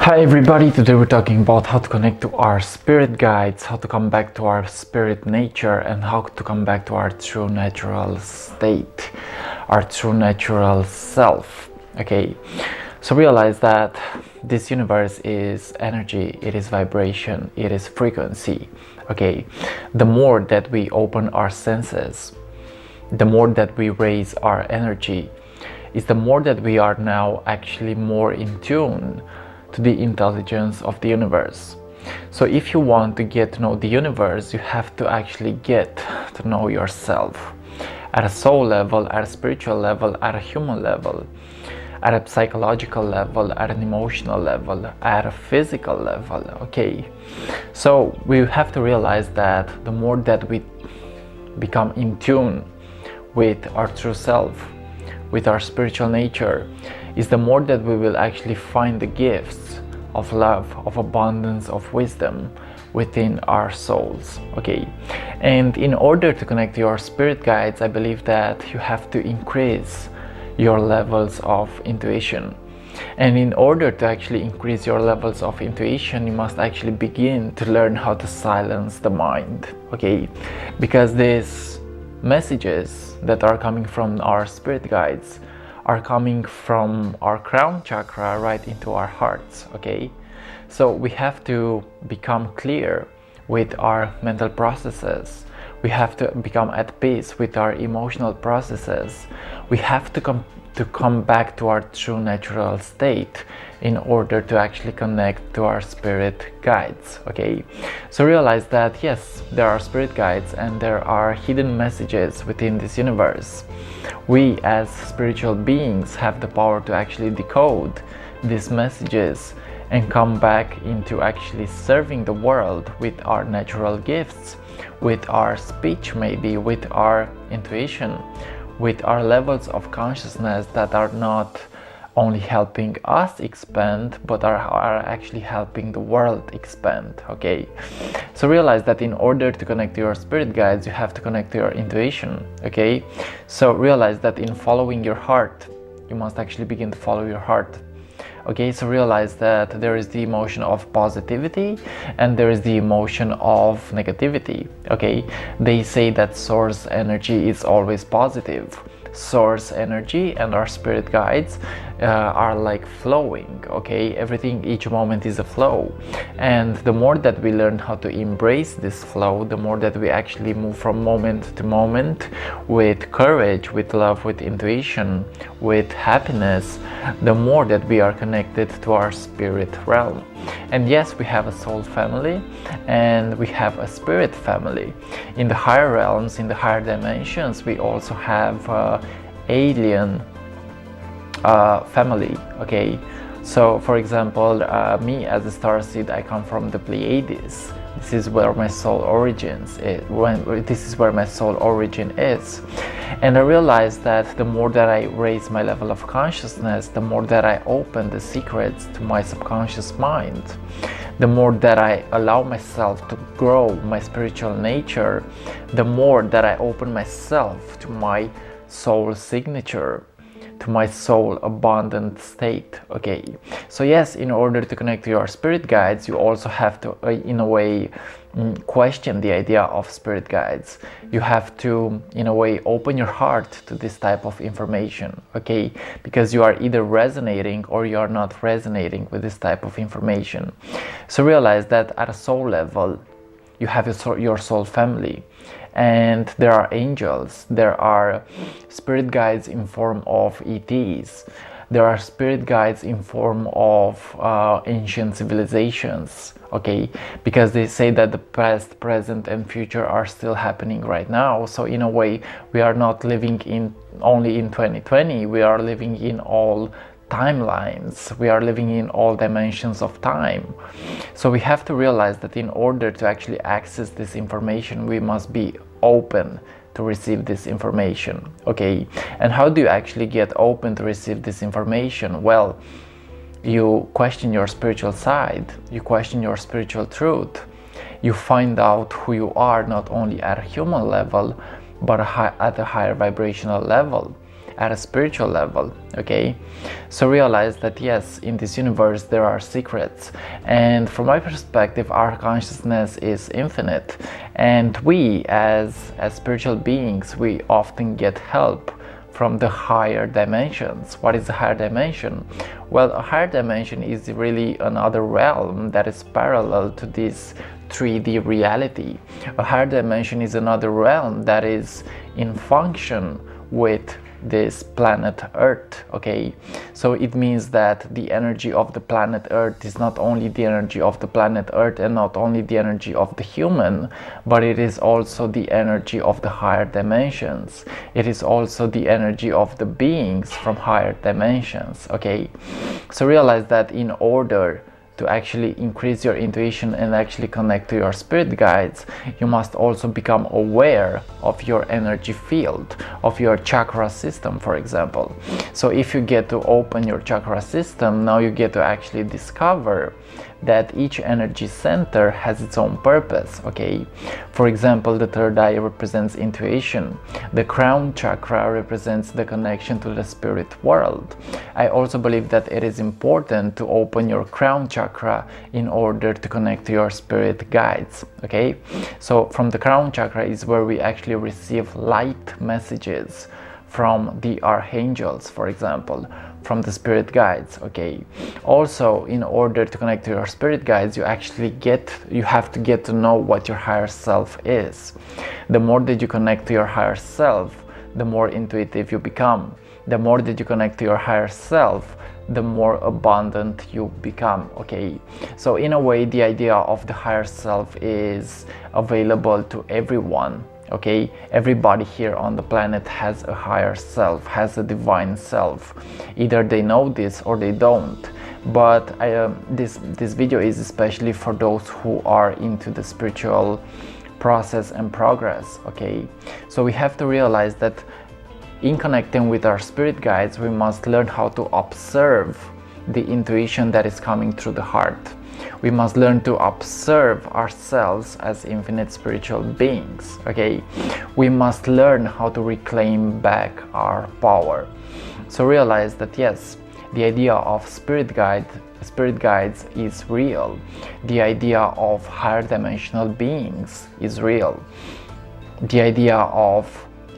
Hi everybody, today we're talking about how to connect to our spirit guides, how to come back to our spirit nature, and how to come back to our true natural state, our true natural self. Okay, so realize that this universe is energy, it is vibration, it is frequency. Okay, the more that we open our senses, the more that we raise our energy, is the more that we are now actually more in tune to the intelligence of the universe. So if you want to get to know the universe, you have to actually get to know yourself at a soul level, at a spiritual level, at a human level, at a psychological level, at an emotional level, at a physical level. Okay, so we have to realize that the more that we become in tune with our true self, with our spiritual nature, is the more that we will actually find the gifts of love, of abundance, of wisdom within our souls. Okay, and in order to connect to your spirit guides, I believe that you have to increase your levels of intuition. And in order to actually increase your levels of intuition, you must actually begin to learn how to silence the mind. Okay, because these messages that are coming from our spirit guides are coming from our crown chakra right into our hearts. Okay, so we have to become clear with our mental processes, we have to become at peace with our emotional processes, we have to come back to our true natural state in order to actually connect to our spirit guides. Okay, so realize that yes, there are spirit guides and there are hidden messages within this universe. We as spiritual beings have the power to actually decode these messages and come back into actually serving the world with our natural gifts, with our speech, maybe with our intuition, with our levels of consciousness that are not only helping us expand, but are actually helping the world expand. Okay, so realize that in order to connect to your spirit guides, you have to connect to your intuition. Okay, so realize that in following your heart, you must actually begin to follow your heart. Okay, so realize that there is the emotion of positivity and there is the emotion of negativity. Okay, they say that source energy is always positive. Source energy and our spirit guides are like flowing. Okay, everything, each moment is a flow, and the more that we learn how to embrace this flow, the more that we actually move from moment to moment with courage, with love, with intuition, with happiness, the more that we are connected to our spirit realm. And yes, we have a soul family and we have a spirit family. In the higher realms, in the higher dimensions, we also have alien family. Okay, so for example, me as a starseed, I come from the Pleiades. This is where my soul origins is. This is where my soul origin is. And I realized that the more that I raise my level of consciousness, the more that I open the secrets to my subconscious mind, the more that I allow myself to grow my spiritual nature, the more that I open myself to my soul signature, to my soul abundant state. Okay, so yes, in order to connect to your spirit guides, you also have to in a way question the idea of spirit guides. You have to in a way open your heart to this type of information. Okay, because you are either resonating or you are not resonating with this type of information. So realize that at a soul level, you have your soul family, and there are angels, there are spirit guides in form of ETs, there are spirit guides in form of ancient civilizations. Okay, because they say that the past, present and future are still happening right now. So in a way, we are not living in only in 2020, we are living in all timelines, we are living in all dimensions of time. So we have to realize that in order to actually access this information, we must be open to receive this information. Okay, and how do you actually get open to receive this information? Well, you question your spiritual side, you question your spiritual truth, you find out who you are, not only at a human level but at a higher vibrational level, at a spiritual level. Okay, so realize that yes, in this universe there are secrets, and from my perspective our consciousness is infinite, and we as spiritual beings, we often get help from the higher dimensions. What is the higher dimension? Well, a higher dimension is really another realm that is parallel to this 3D reality. A higher dimension is another realm that is in function with this planet Earth. Okay, so it means that the energy of the planet Earth is not only the energy of the planet Earth and not only the energy of the human, but it is also the energy of the higher dimensions. It is also the energy of the beings from higher dimensions. Okay, so realize that in order to actually increase your intuition and actually connect to your spirit guides, you must also become aware of your energy field, of your chakra system, for example. So if you get to open your chakra system, now you get to actually discover that each energy center has its own purpose. Okay, for example, the third eye represents intuition, the crown chakra represents the connection to the spirit world. I also believe that it is important to open your crown chakra in order to connect to your spirit guides. Okay, so from the crown chakra is where we actually receive light messages from the archangels, for example, from the spirit guides. Okay, also in order to connect to your spirit guides, you have to get to know what your higher self is. The more that you connect to your higher self, the more intuitive you become. The more that you connect to your higher self, the more abundant you become. Okay, so in a way the idea of the higher self is available to everyone. Okay, everybody here on the planet has a higher self, has a divine self. Either they know this or they don't. But this video is especially for those who are into the spiritual process and progress. Okay, so we have to realize that in connecting with our spirit guides, we must learn how to observe the intuition that is coming through the heart. We must learn to observe ourselves as infinite spiritual beings. Okay, we must learn how to reclaim back our power. So realize that yes, the idea of spirit guides is real. The idea of higher dimensional beings is real. The idea of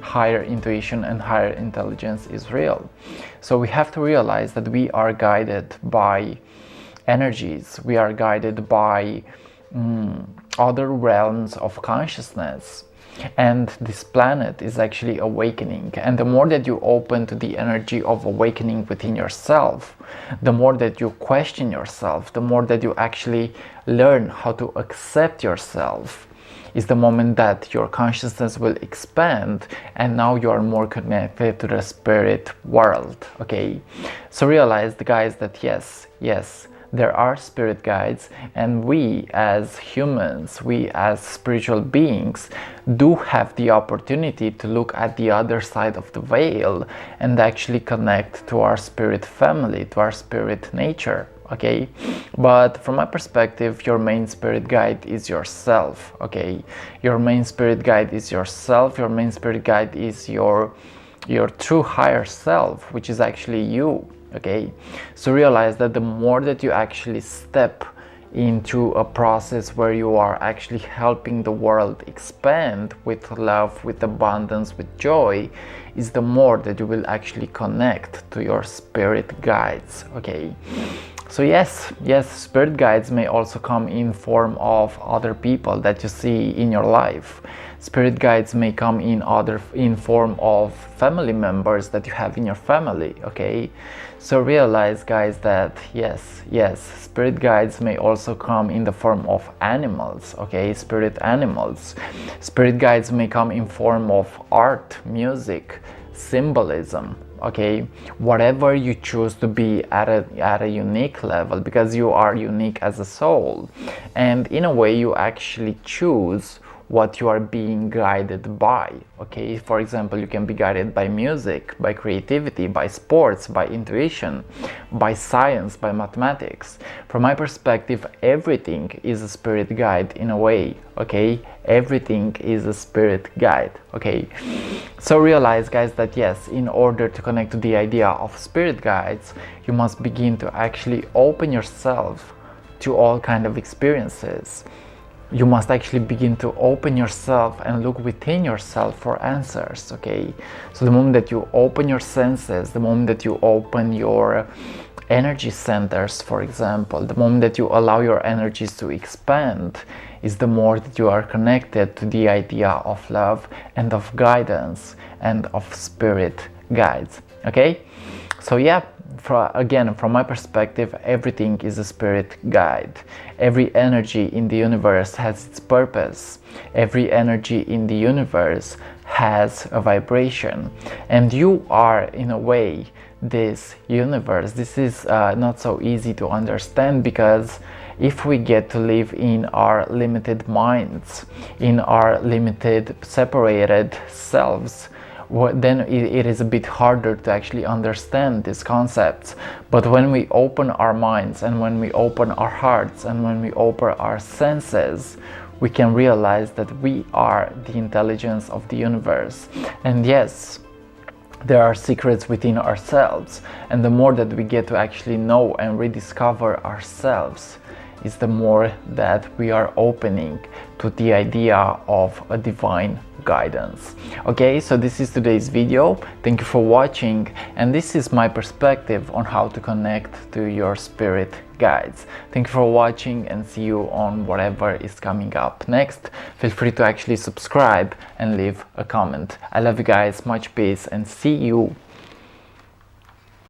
higher intuition and higher intelligence is real. So we have to realize that we are guided by energies, we are guided by other realms of consciousness, and this planet is actually awakening. And the more that you open to the energy of awakening within yourself, the more that you question yourself, the more that you actually learn how to accept yourself, is the moment that your consciousness will expand, and now you are more connected to the spirit world. Okay, so realize, guys, that yes, there are spirit guides, and we as humans, we as spiritual beings, do have the opportunity to look at the other side of the veil and actually connect to our spirit family, to our spirit nature. Okay, but from my perspective, your main spirit guide is yourself. Okay, your main spirit guide is yourself. Your main spirit guide is your true higher self, which is actually you. Okay, so realize that the more that you actually step into a process where you are actually helping the world expand with love, with abundance, with joy, is the more that you will actually connect to your spirit guides. Okay, so yes, spirit guides may also come in form of other people that you see in your life. Spirit guides may come in form of family members that you have in your family. Okay, so realize, guys, that yes, spirit guides may also come in the form of animals. Okay, spirit animals. Spirit guides may come in form of art, music, symbolism. Okay, whatever you choose to be at a unique level, because you are unique as a soul, and in a way you actually choose what you are being guided by. Okay, for example, you can be guided by music, by creativity, by sports, by intuition, by science, by mathematics. From my perspective, everything is a spirit guide in a way. Okay, everything is a spirit guide. Okay, so realize, guys, that yes, in order to connect to the idea of spirit guides, you must begin to actually open yourself to all kind of experiences. You must actually begin to open yourself and look within yourself for answers. Okay, so the moment that you open your senses, the moment that you open your energy centers, for example, the moment that you allow your energies to expand, is the more that you are connected to the idea of love and of guidance and of spirit guides. Okay, so yeah, again, from my perspective, everything is a spirit guide. Every energy in the universe has its purpose. Every energy in the universe has a vibration, and you are, in a way, this universe. This is not so easy to understand, because if we get to live in our limited minds, in our limited separated selves, then it is a bit harder to actually understand these concepts. But when we open our minds, and when we open our hearts, and when we open our senses, we can realize that we are the intelligence of the universe. And yes, there are secrets within ourselves, and the more that we get to actually know and rediscover ourselves, is the more that we are opening to the idea of a divine guidance. Okay, so this is today's video. Thank you for watching, and this is my perspective on how to connect to your spirit guides. Thank you for watching, and see you on whatever is coming up next. Feel free to actually subscribe and leave a comment. I love you guys, much peace, and see you